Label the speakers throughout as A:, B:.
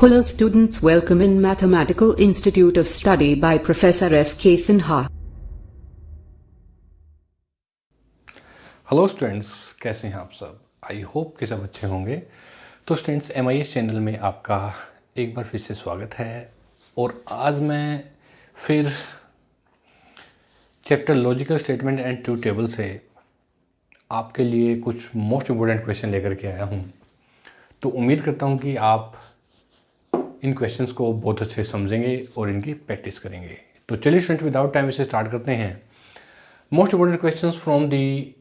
A: Hello students, welcome in Mathematical Institute of Study by Professor S.K. Sinha.
B: Hello students, कैसे हैं आप सब? I hope कि सब अच्छे होंगे। तो स्टूडेंट्स, MIS चैनल में आपका एक बार फिर से स्वागत है। और आज मैं फिर chapter logical statement and truth table से आपके लिए कुछ मोस्ट इम्पोर्टेंट क्वेश्चन लेकर के आया हूँ। तो उम्मीद करता हूँ कि आप इन क्वेश्चंस को बहुत अच्छे समझेंगे और इनकी प्रैक्टिस करेंगे। तो चलिए स्टूडेंट, विदाउट टाइम इसे स्टार्ट करते हैं। Most important questions from the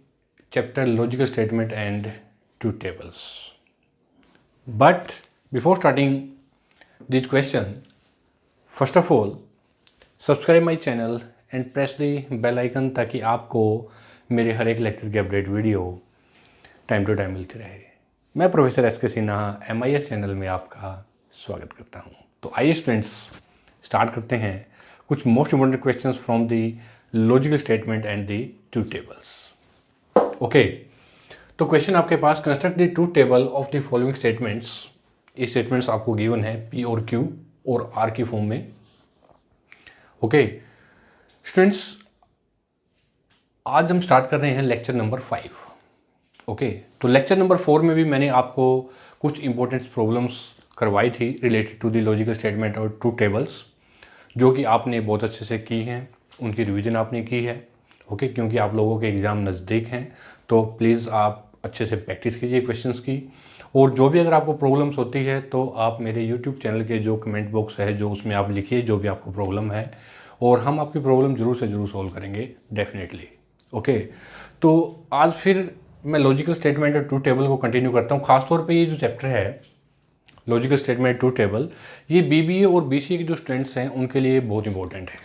B: chapter logical statement and truth tables. But before starting this question, first of all, subscribe my channel and press the bell icon ताकि आपको मेरे हर एक lecture की update video time to time मिलती रहे। मैं professor S.K. Sinha MIS channel में आपका स्वागत करता हूँ। तो आइए स्टूडेंट्स, स्टार्ट करते हैं कुछ most important questions from the logical statement and the truth tables. Okay, तो क्वेश्चन आपके पास, construct the truth table of the following statements. ये स्टेटमेंट्स आपको गिवन है P और Q और R की फॉर्म में। ओके स्टूडेंट्स, आज हम स्टार्ट कर रहे हैं लेक्चर नंबर 5। ओके, तो लेक्चर नंबर 4 में भी मैंने आपको कुछ इंपॉर्टेंट प्रॉब्लम्स करवाई थी related to the logical statement और ट्रूथ टेबल्स, जो कि आपने बहुत अच्छे से की हैं, उनकी रिवीजन आपने की है। ओके, क्योंकि आप लोगों के एग्ज़ाम नज़दीक हैं, तो प्लीज़ आप अच्छे से प्रैक्टिस कीजिए क्वेश्चंस की। और जो भी अगर आपको प्रॉब्लम्स होती है तो आप मेरे यूट्यूब चैनल के जो कमेंट बॉक्स है, जो उसमें आप लिखिए जो भी आपको प्रॉब्लम है, और हम आपकी प्रॉब्लम ज़रूर से ज़रूर सॉल्व करेंगे डेफिनेटली। ओके, तो आज फिर मैं लॉजिकल स्टेटमेंट और ट्रूथ टेबल को कंटिन्यू करता हूँ। खासतौर पर ये जो चैप्टर है लॉजिकल स्टेटमेंट ट्रूथ टेबल, ये BBA और BCA के जो स्टूडेंट्स हैं उनके लिए बहुत इंपॉर्टेंट है।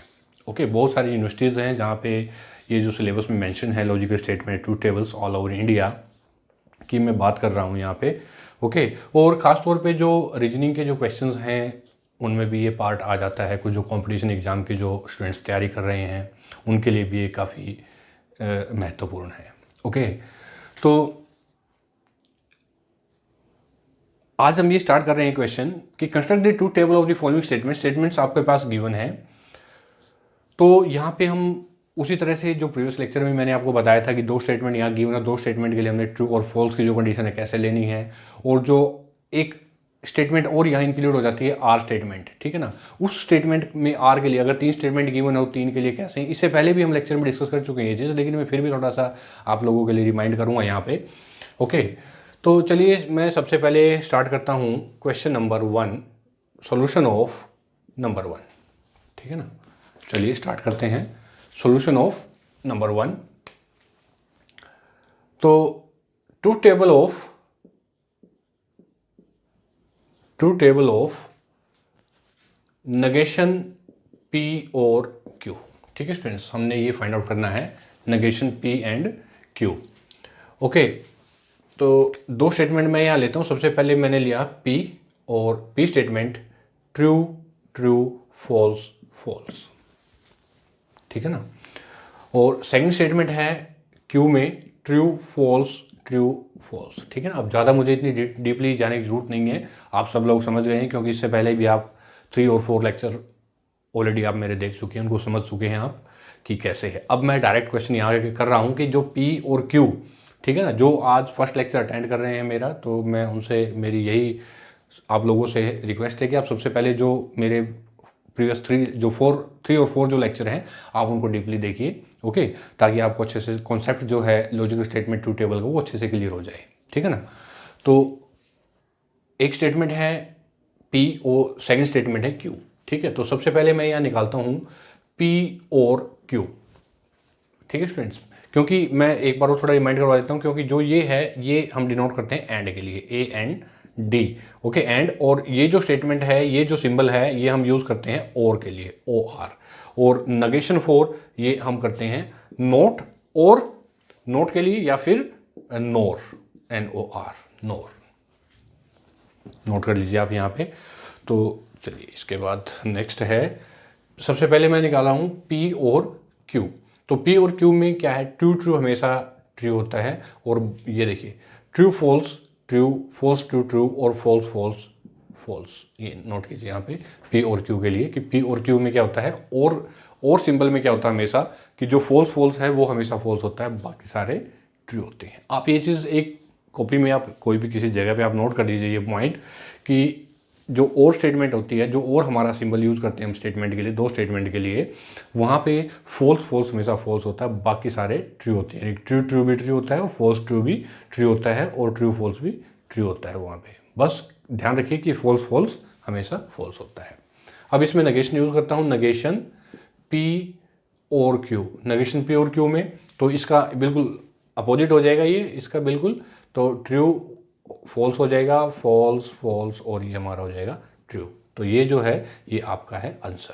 B: ओके, बहुत सारी यूनिवर्सिटीज़ हैं जहाँ पे ये जो सिलेबस में मेंशन है logical statement truth tables all over India की मैं बात कर रहा हूँ यहाँ पे। ओके, और ख़ास तौर पे जो रीजनिंग के जो क्वेश्चंस हैं उनमें भी ये पार्ट आ जाता है। कुछ जो कंपटीशन एग्ज़ाम के जो स्टूडेंट्स तैयारी कर रहे हैं उनके लिए भी ये काफ़ी महत्वपूर्ण है। ओके, तो आज हम ये स्टार्ट कर रहे हैं क्वेश्चन कि construct the truth table of the following statement. Statements आपके पास गिवन है। तो यहाँ पे हम उसी तरह से जो प्रीवियस लेक्चर में मैंने आपको बताया था कि दो स्टेटमेंट यहाँ गिवन है, दो स्टेटमेंट के लिए हमने ट्रू और फॉल्स की जो कंडीशन है कैसे लेनी है, और जो एक स्टेटमेंट और यहाँ इंक्लूड हो जाती है आर स्टेटमेंट, ठीक है ना। उस स्टेटमेंट में आर के लिए अगर 3 स्टेटमेंट गिवन हो, 3 के लिए कैसे, इससे पहले भी हम लेक्चर में डिस्कस कर चुके हैं ये चीज़, लेकिन मैं फिर भी थोड़ा सा आप लोगों के लिए रिमाइंड करूँगा यहाँ पे। ओके, तो चलिए मैं सबसे पहले स्टार्ट करता हूँ question number 1, solution of number 1, ठीक है ना। चलिए स्टार्ट करते हैं सोल्यूशन ऑफ नंबर 1। तो truth table of negation P और Q, ठीक है स्टूडेंट्स, हमने ये फाइंड आउट करना है negation P and Q। Okay, तो दो स्टेटमेंट मैं यहाँ लेता हूँ। सबसे पहले मैंने लिया P और P statement true true false false, ठीक है ना। और सेकंड स्टेटमेंट है Q में ट्रू फॉल्स ट्रू फॉल्स, ठीक है ना। अब ज़्यादा मुझे इतनी डीपली जाने की जरूरत नहीं है, आप सब लोग समझ गए हैं, क्योंकि इससे पहले भी आप 3 और 4 लेक्चर ऑलरेडी आप मेरे देख चुके हैं, उनको समझ चुके हैं आप कि कैसे है। अब मैं डायरेक्ट क्वेश्चन यहाँ कर रहा हूँ कि जो P और Q, ठीक है ना, जो आज फर्स्ट लेक्चर अटेंड कर रहे हैं मेरा, तो मैं उनसे मेरी यही आप लोगों से रिक्वेस्ट है कि आप सबसे पहले जो मेरे प्रीवियस 3 और 4 जो लेक्चर हैं आप उनको डीपली देखिए। ओके, ताकि आपको अच्छे से कॉन्सेप्ट जो है लॉजिकल स्टेटमेंट ट्रूथ टेबल का वो अच्छे से क्लियर हो जाए, ठीक है ना। तो एक स्टेटमेंट है P और सेकंड स्टेटमेंट है Q, ठीक है। तो सबसे पहले मैं यहाँ निकालता हूँ P और Q, ठीक है स्टूडेंट्स, क्योंकि मैं एक बार और थोड़ा रिमाइंड करवा देता हूँ, क्योंकि जो ये है ये हम डिनोट करते हैं एंड के लिए, A and D। Okay, and, और ये जो स्टेटमेंट है, ये जो सिंबल है, ये हम यूज करते हैं और के लिए, OR। और नेगेशन फॉर ये हम करते हैं नोट, और नोट के लिए, या फिर नोर, NOR, नोर, नोट कर लीजिए आप यहाँ पे। तो चलिए इसके बाद नेक्स्ट है, सबसे पहले मैं निकाला हूँ P और Q। तो P और Q में क्या है, ट्रू ट्रू हमेशा ट्रू होता है, और ये देखिए true false true, false true true, और फॉल्स फॉल्स फॉल्स। ये नोट कीजिए यहाँ पे पी और क्यू के लिए कि पी और क्यू में क्या होता है, और सिंबल में क्या होता है हमेशा कि जो फॉल्स है वो हमेशा फॉल्स होता है, बाकी सारे ट्रू होते हैं। आप ये चीज़ एक कॉपी में आप कोई भी किसी जगह पे आप नोट कर दीजिए ये पॉइंट कि जो और स्टेटमेंट होती है, जो और हमारा सिंबल यूज़ करते हैं हम स्टेटमेंट के लिए, दो स्टेटमेंट के लिए, वहाँ पे फॉल्स हमेशा फॉल्स होता है, बाकी सारे ट्रू होते हैं। ट्रू भी ट्रू होता है और फॉल्स ट्रू भी ट्रू होता है और ट्रू फॉल्स भी ट्रू होता है वहाँ पे। बस ध्यान रखिए कि फॉल्स हमेशा फॉल्स होता है। अब इसमें नेगेशन यूज़ करता हूँ, नेगेशन पी और क्यू। नेगेशन पी और क्यू में तो इसका बिल्कुल अपोजिट हो जाएगा ये, इसका बिल्कुल, तो ट्रू फॉल्स हो जाएगा, फॉल्स और ये हमारा हो जाएगा ट्रू। तो ये जो है ये आपका है answer,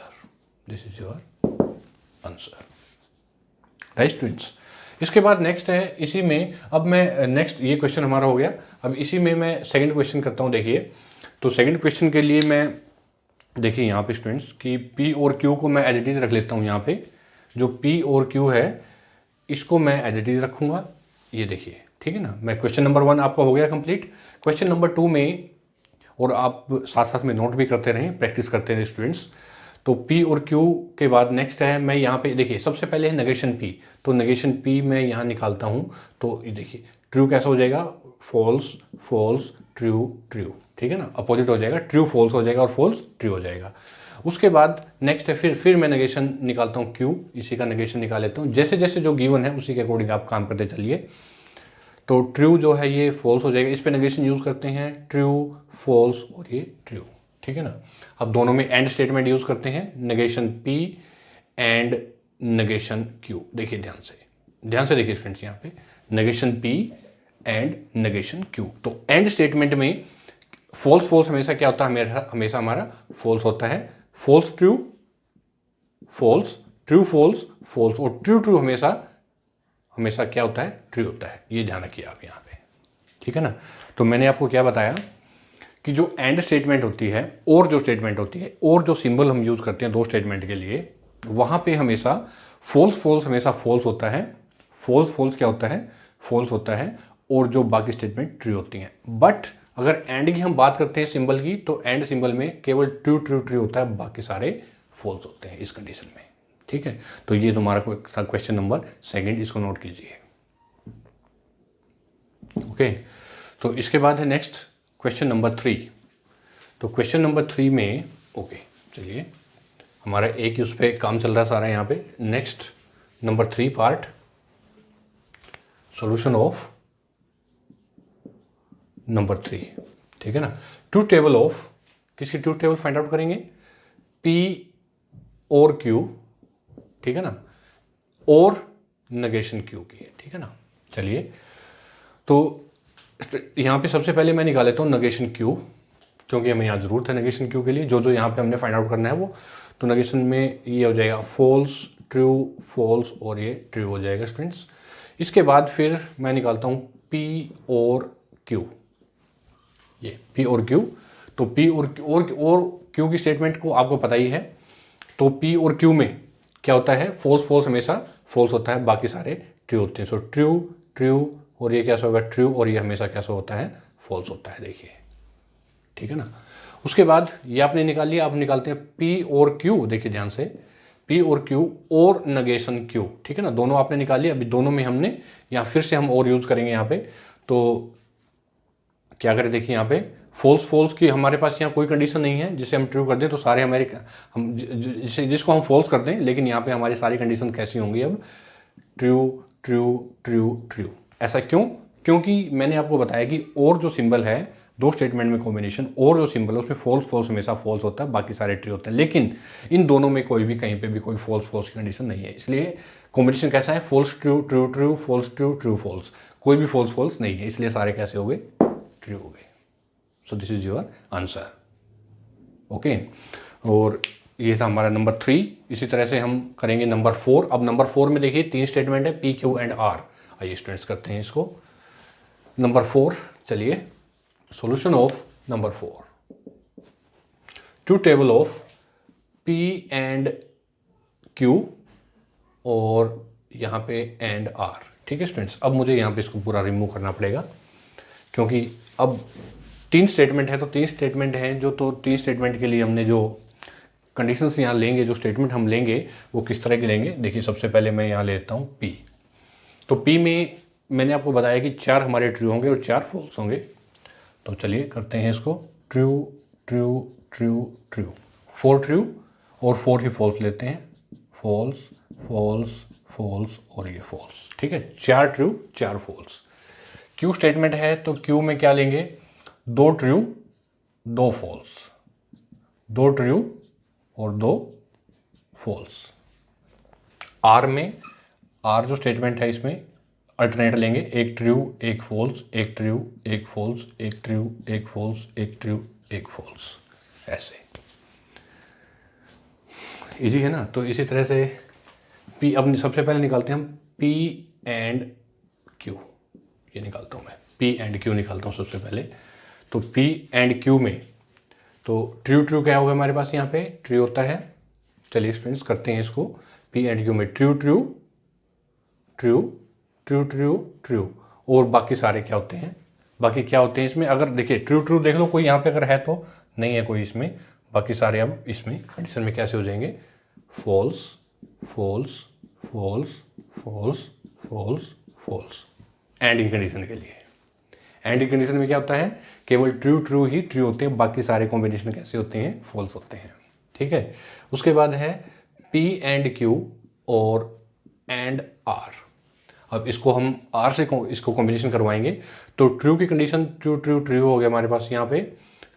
B: this is your answer, right students. इसके बाद नेक्स्ट है, इसी में अब मैं नेक्स्ट, ये क्वेश्चन हमारा हो गया। अब इसी में मैं सेकंड क्वेश्चन करता हूँ। देखिए तो सेकंड क्वेश्चन के लिए मैं, देखिए यहाँ पे स्टूडेंट्स कि पी और क्यू को मैं एज इट इज रख लेता हूँ। यहाँ पे जो पी और क्यू है इसको मैं एज इट इज रखूँगा, ये देखिए, ठीक है ना। मैं क्वेश्चन नंबर 1 आपका हो गया कंप्लीट। क्वेश्चन नंबर 2 में, और आप साथ साथ में नोट भी करते रहें, प्रैक्टिस करते रहें स्टूडेंट्स। तो P और Q के बाद नेक्स्ट है, मैं यहाँ पे देखिए सबसे पहले है नेगेशन P, तो नेगेशन P मैं यहाँ निकालता हूँ। तो ये देखिए ट्रू कैसा हो जाएगा, फॉल्स ट्रू, ठीक है ना, अपोजिट हो जाएगा, ट्रू फॉल्स हो जाएगा और फॉल्स ट्रू हो जाएगा। उसके बाद नेक्स्ट है फिर मैं नेगेशन निकालता हूँ Q, इसी का नेगेशन निकाल लेता हूँ। जैसे जैसे जो गिवन है उसी के अकॉर्डिंग आप काम करते चलिए। तो ट्रू जो है ये फॉल्स हो जाएगा, इस पे नेगेशन यूज़ करते हैं, ट्रू फॉल्स और ये ट्रू, ठीक है ना। अब दोनों में एंड स्टेटमेंट यूज़ करते हैं, negation P and negation Q। देखिए ध्यान से देखिए स्टूडेंट्स, यहाँ पे negation P and negation Q। तो एंड स्टेटमेंट में फॉल्स हमेशा क्या होता है, हमेशा हमारा फॉल्स होता है, false true false, true false और ट्रू हमेशा क्या होता है, ट्रू होता है। ये ध्यान रखिए आप यहाँ पे, ठीक है ना। तो मैंने आपको क्या बताया कि जो एंड स्टेटमेंट होती है और जो स्टेटमेंट होती है और जो सिंबल हम यूज करते हैं दो स्टेटमेंट के लिए, वहां पे हमेशा फॉल्स हमेशा फॉल्स होता है, फॉल्स क्या होता है, फॉल्स होता है, और जो बाकी स्टेटमेंट ट्रू होती हैं। बट अगर एंड की हम बात करते हैं सिंबल की, तो एंड सिंबल में केवल ट्रू होता है, बाकी सारे फॉल्स होते हैं इस कंडीशन में, ठीक है। तो ये तुम्हारा क्वेश्चन नंबर 2, इसको नोट कीजिए, ओके। तो इसके बाद है नेक्स्ट क्वेश्चन नंबर 3। तो क्वेश्चन नंबर 3 में, ओके चलिए, हमारा एक ही उस पर काम चल रहा है सारा यहाँ पे। Next number 3 part, solution of number 3, ठीक है ना। ट्रू टेबल ऑफ, किसकी ट्रू टेबल फाइंड आउट करेंगे, P और Q, ठीक है ना, और नेगेशन Q की, ठीक है ना। चलिए तो यहाँ पे सबसे पहले मैं निकाल लेता हूँ नेगेशन Q, क्योंकि हमें यहाँ जरूरत है नेगेशन Q के लिए, जो यहाँ पे हमने फाइंड आउट करना है वो। तो नेगेशन में ये हो जाएगा फॉल्स फॉल्स और ये ट्रू हो जाएगा स्टूडेंट्स। इसके बाद फिर मैं निकालता हूँ P और Q, ये P और Q। तो P और Q की स्टेटमेंट को आपको पता ही है। तो P और Q में क्या होता है, फॉल्स हमेशा फॉल्स होता है, बाकी सारे ट्रू होते हैं। सो ट्रू और ये कैसा होगा, ट्रू, और ये हमेशा कैसा होता है, फॉल्स होता है, देखिए, ठीक है ना। उसके बाद ये आपने निकाल लिया, अब निकालते हैं P और Q। देखिए ध्यान से, P और Q और नेगेशन Q, ठीक है ना, दोनों आपने निकाल लिया। अभी दोनों में हमने यहाँ फिर से हम और यूज करेंगे यहाँ पे। तो क्या करें, देखिए यहाँ पे फॉल्स की हमारे पास यहाँ कोई कंडीशन नहीं है जिसे हम ट्रू कर दें तो सारे हमारे, हम जिसको हम फॉल्स कर दें, लेकिन यहाँ पे हमारी सारी कंडीशन कैसी होंगी, अब ट्रू। ऐसा क्यों, क्योंकि मैंने आपको बताया कि और जो सिंबल है दो स्टेटमेंट में कॉम्बिनेशन, और जो सिंबल है उसमें फॉल्स हमेशा फॉल्स होता है, बाकी सारे ट्रू होते हैं। लेकिन इन दोनों में कोई भी कहीं पे भी कोई फॉल्स की कंडीशन नहीं है, इसलिए कॉम्बिनेशन कैसा है, false true false true false, कोई भी फॉल्स नहीं है, इसलिए सारे कैसे हो गए, ट्रू हो गए। So this is your answer, okay. और ये था हमारा नंबर 3। इसी तरह से हम करेंगे नंबर 4। अब नंबर 4 में देखिए 3 स्टेटमेंट है, P Q एंड R। आइए स्टूडेंट्स करते हैं इसको। नंबर 4, चलिए, solution of number 4, true table of P and Q और यहाँ पे एंड R, ठीक है स्टूडेंट्स। अब मुझे यहाँ पे इसको पूरा रिमूव करना पड़ेगा, क्योंकि अब तीन स्टेटमेंट है, तो तीन स्टेटमेंट हैं जो, तो तीन स्टेटमेंट के लिए हमने जो कंडीशंस यहाँ लेंगे, जो स्टेटमेंट हम लेंगे वो किस तरह के लेंगे। देखिए सबसे पहले मैं यहाँ लेता हूँ P। तो P में मैंने आपको बताया कि 4 हमारे ट्रू होंगे और 4 फॉल्स होंगे। तो चलिए करते हैं इसको, true true true true, 4 true और 4 ही फॉल्स लेते हैं, फॉल्स फॉल्स फॉल्स और ये फॉल्स। ठीक है, 4 ट्रू 4 फॉल्स। Q स्टेटमेंट है, तो Q में क्या लेंगे, 2 ट्रू 2 फॉल्स, 2 ट्रू और 2 फॉल्स। R में, R जो स्टेटमेंट है इसमें अल्टरनेट लेंगे, एक ट्रू एक फॉल्स, एक ट्रू एक फॉल्स, एक ट्रू एक फॉल्स, एक ट्रू एक फॉल्स, ऐसे। इजी है ना। तो इसी तरह से P, अब सबसे पहले निकालते हैं हम P एंड Q। ये निकालता हूँ मैं, P एंड Q निकालता हूँ सबसे पहले। तो P एंड Q में तो ट्रू ट्रू क्या होगा हमारे पास, यहाँ पे ट्रू होता है। चलिए स्टूडेंट्स करते हैं इसको, P एंड Q में true true true true true true, और बाकी सारे क्या होते हैं, बाकी क्या होते हैं इसमें, अगर देखिए ट्रू ट्रू देख लो कोई यहाँ पे अगर है तो नहीं है कोई इसमें, बाकी सारे अब इसमें कंडीशन में कैसे हो जाएंगे, false false false false false false. And की कंडीशन के लिए, एंड की कंडीशन में क्या होता है, केवल ट्रू ट्रू ही ट्रू होते हैं, बाकी सारे कॉम्बिनेशन कैसे होते हैं, फॉल्स होते हैं। ठीक है, उसके बाद है P एंड Q और एंड R। अब इसको हम R से इसको कॉम्बिनेशन करवाएंगे, तो ट्रू की कंडीशन ट्रू ट्रू ट्रू हो गया हमारे पास यहाँ पे।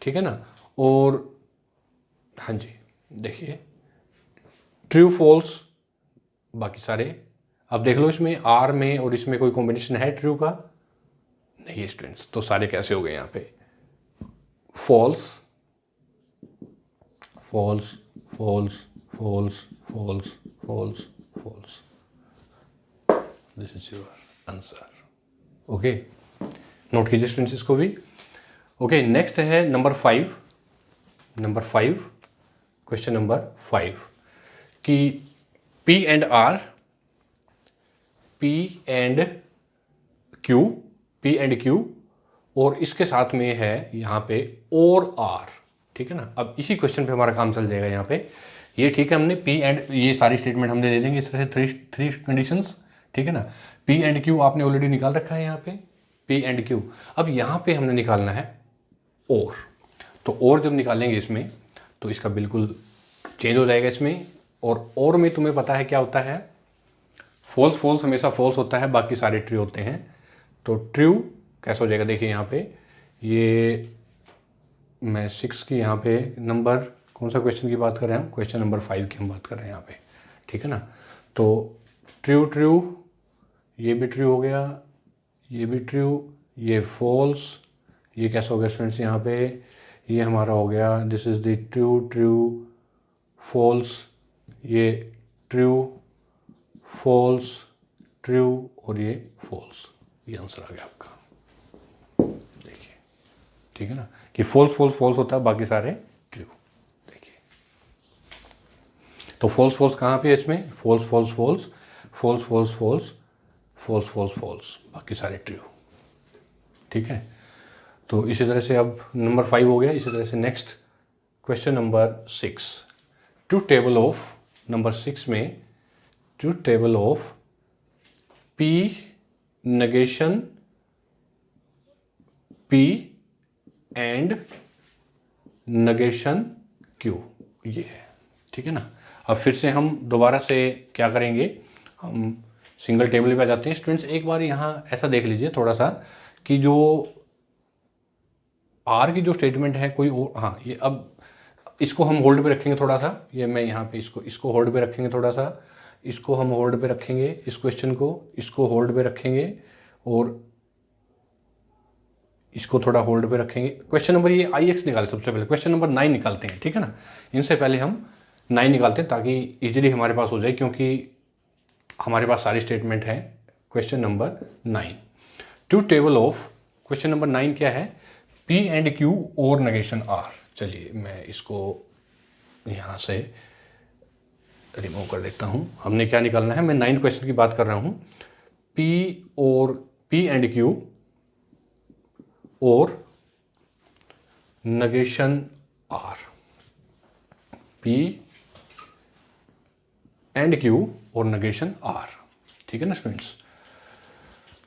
B: ठीक है ना, और हाँ जी देखिए ट्रू फॉल्स बाकी सारे। अब देख लो इसमें R में और इसमें कोई कॉम्बिनेशन है ट्रू का, नहीं है स्टूडेंट्स, तो सारे कैसे हो गए यहाँ पे, false false false false false false false. This is your answer. Okay, note कीजिए स्टूडेंट्स इसको भी। ओके, नेक्स्ट है नंबर 5। नंबर 5, क्वेश्चन नंबर 5 कि P and R, P and Q, P and Q और इसके साथ में है यहाँ पे और R। ठीक है ना, अब इसी क्वेश्चन पे हमारा काम चल जाएगा यहाँ पे। ये ठीक है, हमने P एंड, ये सारी स्टेटमेंट हमने ले लेंगे इस तरह से, थ्री कंडीशंस। ठीक है ना, P एंड Q आपने ऑलरेडी निकाल रखा है यहाँ पे, P एंड Q। अब यहाँ पे हमने निकालना है और, तो और जब निकालेंगे इसमें तो इसका बिल्कुल चेंज हो जाएगा इसमें। और में तुम्हें पता है क्या होता है, फॉल्स फॉल्स हमेशा फॉल्स होता है, बाकी सारे ट्रू होते हैं। तो ट्रू कैसे हो जाएगा, देखिए यहाँ पे, ये मैं 6 की यहाँ पे नंबर कौन सा क्वेश्चन की बात कर रहे हैं हम, क्वेश्चन नंबर 5 की हम बात कर रहे हैं यहाँ पे। ठीक है ना, तो ट्रू ट्रू, ये भी ट्रू हो गया, ये भी ट्रू, ये फॉल्स, ये कैसा हो गया स्टूडेंट्स यहाँ पे, ये हमारा हो गया, this is the true true false, ये ट्रू फॉल्स ट्रू और ये फॉल्स। ये आंसर आ गया आपका। देखिए ठीक है ना, कि फॉल्स फॉल्स फॉल्स होता है, बाकी सारे ट्रू। देखिए तो फॉल्स फॉल्स कहाँ पे है इसमें, false false false false false false false false false, बाकी सारे ट्रू। ठीक है, तो इसी तरह से अब नंबर 5 हो गया। इसी तरह से next question number 6, truth table of, number 6 में truth table of P negation P and negation Q, ये है। ठीक है ना, अब फिर से हम दोबारा से क्या करेंगे, हम सिंगल टेबल पे आ जाते हैं। स्टूडेंट्स एक बार यहाँ ऐसा देख लीजिए थोड़ा सा कि जो R की जो स्टेटमेंट है कोई और, हाँ ये अब इसको हम होल्ड पे रखेंगे थोड़ा सा, ये मैं यहाँ पे इसको होल्ड पे रखेंगे थोड़ा सा, इसको हम होल्ड पे रखेंगे, इस क्वेश्चन को, इसको होल्ड पे रखेंगे और इसको थोड़ा होल्ड पे रखेंगे। क्वेश्चन नंबर ये IX निकाले सबसे पहले, क्वेश्चन नंबर 9 निकालते हैं। ठीक है ना, इनसे पहले हम 9 निकालते हैं ताकि इजीली हमारे पास हो जाए, क्योंकि हमारे पास सारी स्टेटमेंट है। Question number 9, truth table of, question number 9 क्या है, P एंड Q और नेगेशन R। चलिए मैं इसको यहाँ से रिमूव कर देता हूँ। हमने क्या निकालना है, मैं 9 क्वेश्चन की बात कर रहा हूँ, P एंड Q और negation R, P and Q और negation R, ठीक है ना स्टूडेंट्स।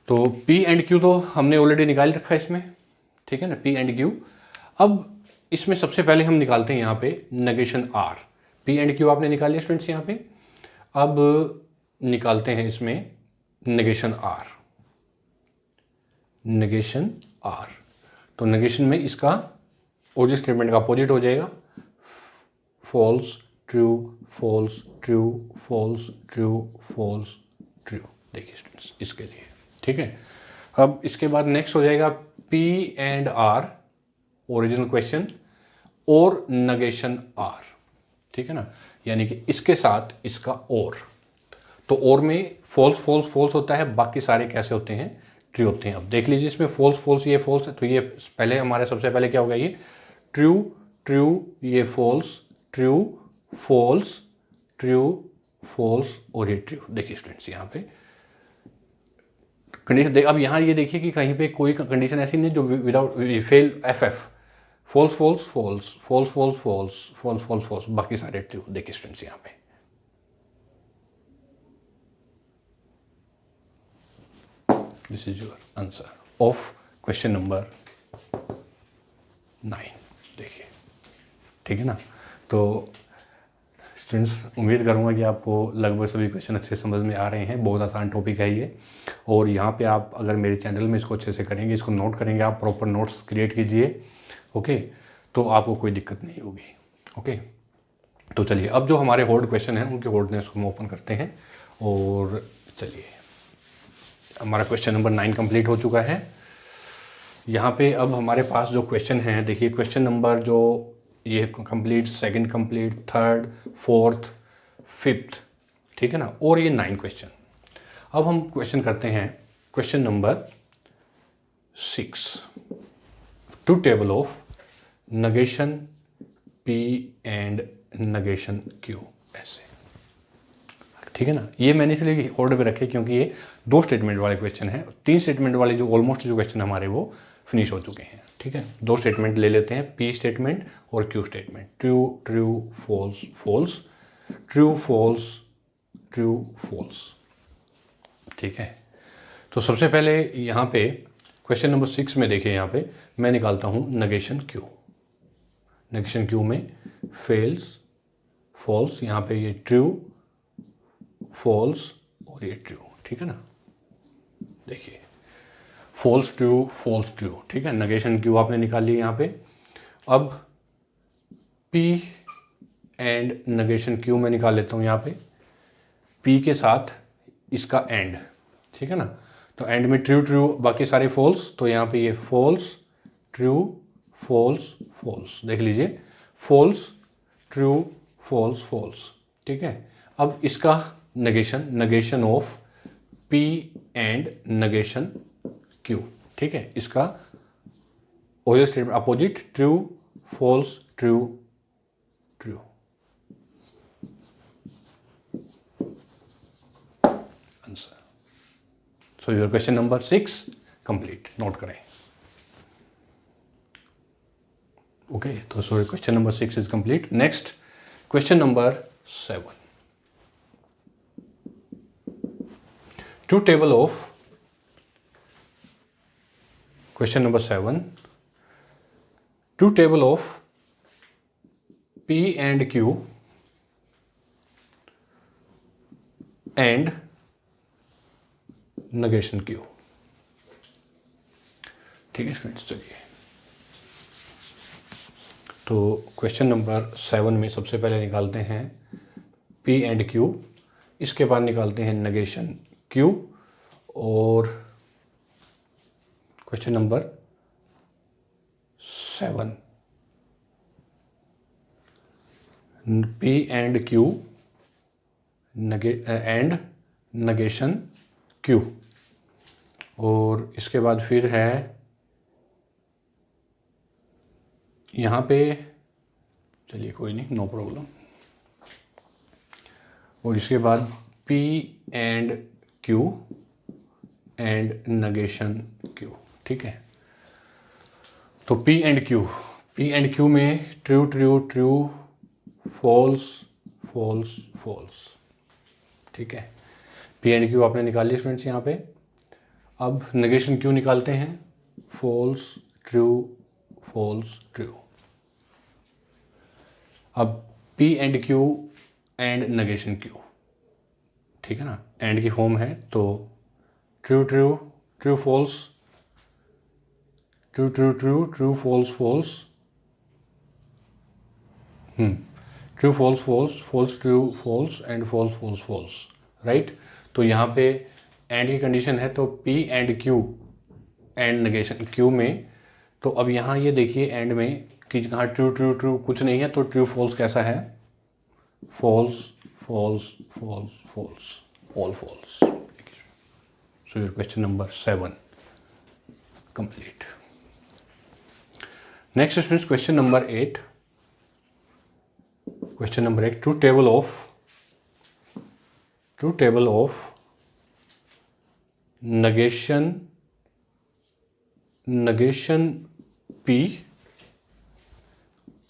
B: तो P एंड Q तो हमने ऑलरेडी निकाल रखा है इसमें, ठीक है ना, P एंड Q। अब इसमें सबसे पहले हम निकालते हैं यहाँ पे negation R। P and Q आपने निकाल लिया स्टूडेंट्स यहाँ पे। अब निकालते हैं इसमें negation R, negation R। तो negation में इसका ओरिजिनल स्टेटमेंट का अपोजिट हो जाएगा, false true false true false true false true. देखिए स्टूडेंट्स इसके लिए, ठीक है। अब इसके बाद नेक्स्ट हो जाएगा P and R, original question और negation R, ठीक है ना, यानी कि इसके साथ इसका और। तो और में फॉल्स फॉल्स फॉल्स होता है, बाकी सारे कैसे होते हैं, ट्रू होते हैं। अब देख लीजिए इसमें फॉल्स फॉल्स ये फॉल्स है, तो ये पहले हमारे सबसे पहले क्या होगा, ये ट्रू ट्रू ये false true false true false और ये ट्रू। देखिए स्टूडेंट्स यहाँ पे कंडीशन देख, अब यहाँ ये देखिए कि कहीं पे कोई कंडीशन ऐसी नहीं जो without fail FF, false false false false false false false false false, बाकी सारे ट्रू। देखिए स्टूडेंट्स यहाँ पे this is your answer of question number 9। देखिए, ठीक है ना। तो स्टूडेंट्स उम्मीद करूँगा कि आपको लगभग सभी क्वेश्चन अच्छे समझ में आ रहे हैं। बहुत आसान टॉपिक है ये, और यहाँ पे आप अगर मेरे चैनल में इसको अच्छे से करेंगे, इसको नोट करेंगे, आप प्रॉपर नोट्स क्रिएट कीजिए, ओके, तो आपको कोई दिक्कत नहीं होगी, ओके। तो चलिए अब जो हमारे होल्ड क्वेश्चन हैं उनके होल्डनेस को हम ओपन करते हैं, और चलिए हमारा क्वेश्चन नंबर 9 कंप्लीट हो चुका है। यहाँ पे अब हमारे पास जो क्वेश्चन हैं, देखिए क्वेश्चन नंबर जो ये complete, second complete, third, fourth, fifth, ठीक है ना, और ये 9 क्वेश्चन। अब हम क्वेश्चन करते हैं क्वेश्चन नंबर 6, टू table of negation P and negation Q, ऐसे, ठीक है ना। ये मैंने इसलिए ऑर्डर पे रखे क्योंकि ये 2 स्टेटमेंट वाले क्वेश्चन हैं, 3 स्टेटमेंट वाले जो ऑलमोस्ट जो क्वेश्चन हमारे वो फिनिश हो चुके हैं, ठीक है। 2 स्टेटमेंट ले लेते हैं, P स्टेटमेंट और Q statement, true true false false true false true false, ठीक है। तो सबसे पहले यहाँ पे क्वेश्चन नंबर 6 में देखिए, यहाँ पे मैं निकालता हूँ negation Q। negation Q में फेल्स फॉल्स, यहाँ पे ये ट्रू फॉल्स और ये ट्रू, ठीक है ना। देखिए फॉल्स ट्रू, ठीक है। negation Q आपने निकाल लिया यहाँ पे। अब P एंड negation Q में निकाल लेता हूँ यहाँ पे, P के साथ इसका एंड, ठीक है ना। तो एंड में ट्रू ट्रू, बाकी सारे फॉल्स, तो यहाँ पे ये फॉल्स ट्रू फॉल्स फॉल्स, देख लीजिए फॉल्स ट्रू फॉल्स फॉल्स, ठीक है। अब इसका negation of P and negation Q, ठीक है। इसका original statement opposite, true false true true, answer. So your question number 6 complete, note करें, ओके। तो sorry question number 6 is complete. Next question number 7, टू टेबल ऑफ, क्वेश्चन नंबर 7, टू table of P and Q and negation Q, ठीक है students. चलिए तो question number 7 में सबसे पहले निकालते हैं P एंड Q, इसके बाद निकालते हैं negation Q, और question number 7 P and Q and negation Q, और इसके बाद फिर है यहाँ पे, चलिए कोई नहीं, नो प्रॉब्लम, और इसके बाद P and Q and negation Q, ठीक है। तो P and Q, P and Q में true true true, false false false, ठीक है। पी एंड क्यू आपने निकाल लिया स्टूडेंट्स यहाँ पे। अब नेगेशन क्यू निकालते हैं, फॉल्स ट्रू फॉल्स ट्रू। अब P and Q and negation Q, ठीक है ना, एंड की फॉर्म है तो true true true false, true true true true false false, true false false, false true false and false false false, right. तो यहाँ पे एंड की कंडीशन है तो P and Q and negation Q में। तो अब यहाँ ये देखिए एंड में कि जहाँ ट्रू ट्रू ट्रू कुछ नहीं है तो ट्रू फॉल्स कैसा है, false false false false, all false. So your question number 7 complete. Next students question number 8। Question number 8, true table of negation P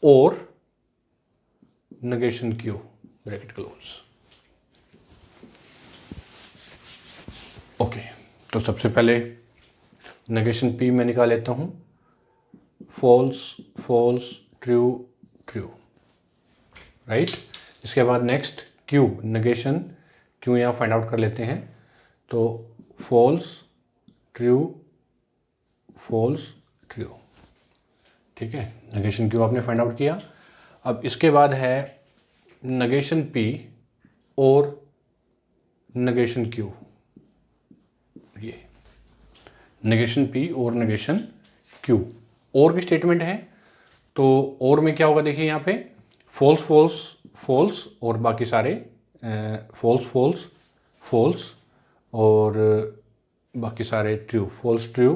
B: और negation Q, bracket close. Okay, तो सबसे पहले negation P में निकाल लेता हूं, false false true true, right. इसके बाद नेक्स्ट Q, negation Q यहाँ फाइंड आउट कर लेते हैं। तो फॉल्स ट्रू फॉल्स ट्रू, ठीक है। नेगेशन क्यू आपने फाइंड आउट किया। अब इसके बाद है नेगेशन पी और नेगेशन क्यू, ये नेगेशन पी और नेगेशन क्यू और की स्टेटमेंट है। तो और में क्या होगा देखिए यहाँ पे फॉल्स फॉल्स फॉल्स और बाकी सारे फॉल्स फॉल्स फॉल्स और बाकी सारे true, false true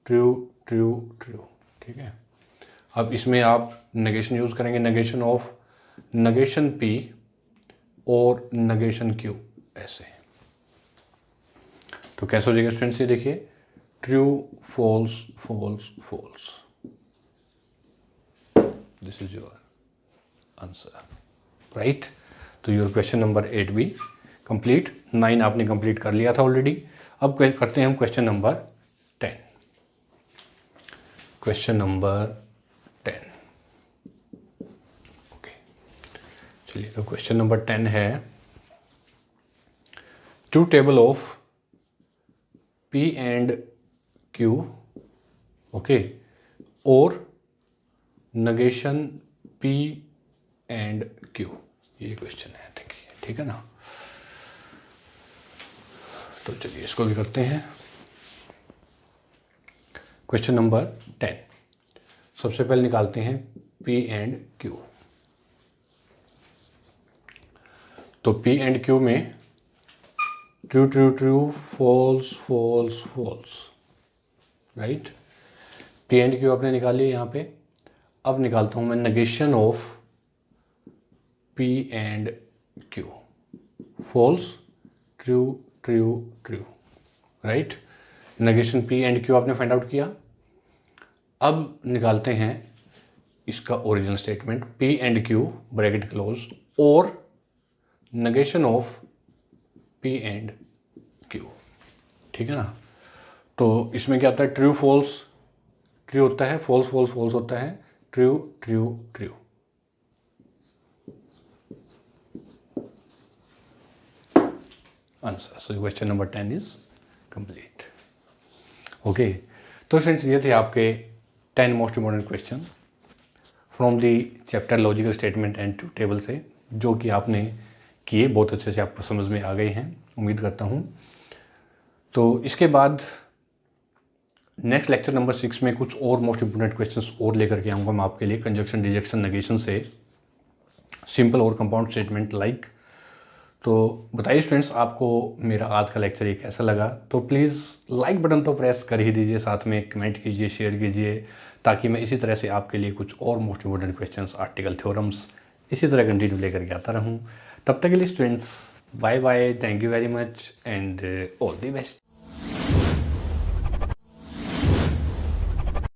B: true true true, ठीक है। अब इसमें आप नेगेशन यूज़ करेंगे, नेगेशन ऑफ नेगेशन पी और नेगेशन क्यू, ऐसे। तो कैसे हो जाएगा स्टूडेंट्स, ये देखिए true false false false, this is your answer, right. तो योर क्वेश्चन नंबर 8 भी कंप्लीट। 9 आपने कंप्लीट कर लिया था ऑलरेडी। अब करते हैं हम question number 10। Question number 10, okay चलिए। तो क्वेश्चन नंबर 10 है, true table of P and Q, okay, और नेगेशन पी एंड क्यू, ये क्वेश्चन है, ठीक है ना। तो चलिए इसको भी करते हैं। क्वेश्चन नंबर 10, सबसे पहले निकालते हैं P एंड Q। तो P एंड Q में true true true false false false, right. P and Q आपने निकाल लिया यहाँ पे। अब निकालता हूँ मैं negation of P and Q, false true true true, right. Negation P and Q आपने फाइंड आउट किया। अब निकालते हैं इसका original statement, P and Q bracket close और negation of P and Q, ठीक है ना। तो इसमें क्या होता है, ट्रू फॉल्स ट्रू होता है, फॉल्स फॉल्स फॉल्स होता है, true true true. Answer, so question number 10 is complete, okay. तो फ्रेंड्स ये थे आपके 10 most important question from the chapter logical statement and true table से, जो कि आपने किए, बहुत अच्छे से आपको समझ में आ गए हैं उम्मीद करता हूँ। तो इसके बाद नेक्स्ट लेक्चर नंबर 6 में कुछ और मोस्ट इंपॉर्टेंट क्वेश्चंस और लेकर के आऊँगा मैं आपके लिए, कंजक्शन डिजेक्शन नेगेशन से सिंपल और कंपाउंड स्टेटमेंट लाइक। तो बताइए स्टूडेंट्स आपको मेरा आज का लेक्चर ये कैसा लगा। तो प्लीज़ लाइक बटन तो प्रेस कर ही दीजिए, साथ में कमेंट कीजिए, शेयर कीजिए, ताकि मैं इसी तरह से आपके लिए कुछ और most important questions, article, theorems इसी तरह कंटिन्यू लेकर के आता रहूँ। तब तक के लिए students bye bye, thank you very much and all the best.